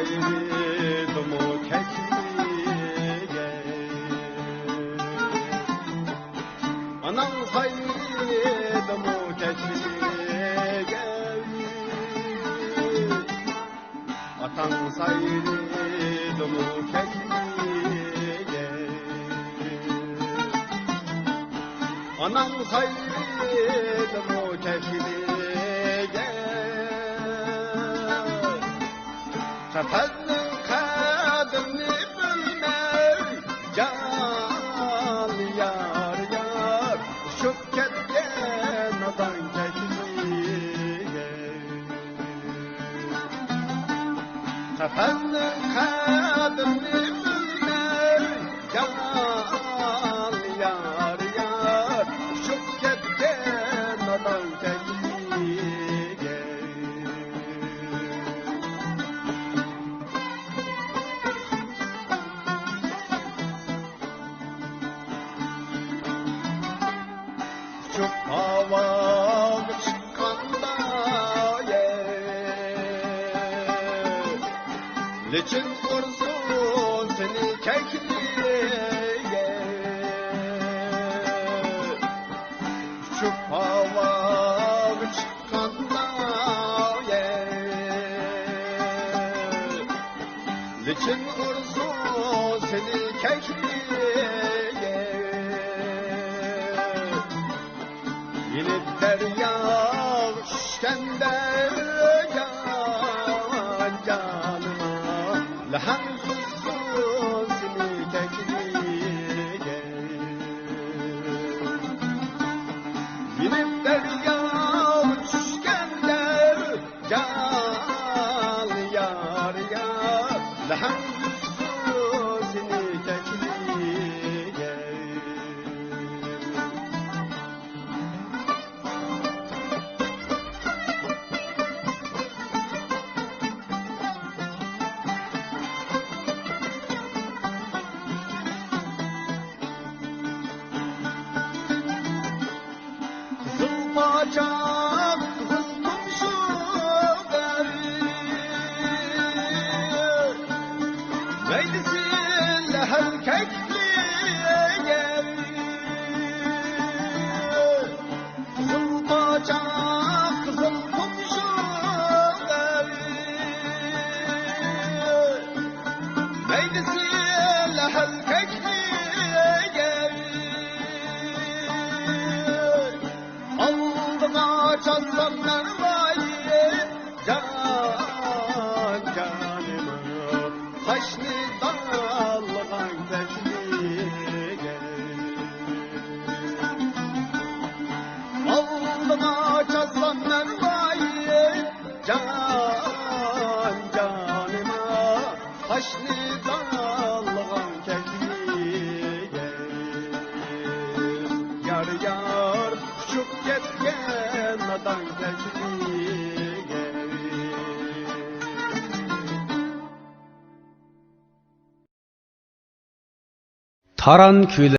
sayridimu kekliye, anam sayridimu kekliye, atan sayridimu kekliye, anam sayridimu kekliye. Kafanın kadını bilmey, can yar yar, uçup ketken adan kekliye. Kafanın kadını bilmey, can yar yar, uçup ketken adan kekliye. Çok hava çıkanda leçin kursun seni kekliye. Çok hava çıkanda leçin kursun seni kekliye. Yine derya düşkende can canıma lahan kuzsun seni kekliye. Yine derya düşkende can yar yar lahan kuzsun seni kekliye. Bacak kızdım şu gari, meclisin her kekliye. Kızıl bacak kızdım şu gari, meclisin her kekliye. Çalsanlar vayye can canıma, taşlı dalgan tekliye. Aldıma çalsanlar vayye can canıma, taşlı dalgan tekliye. Yar yar uçup ketken adan kekliye. Taran köyleri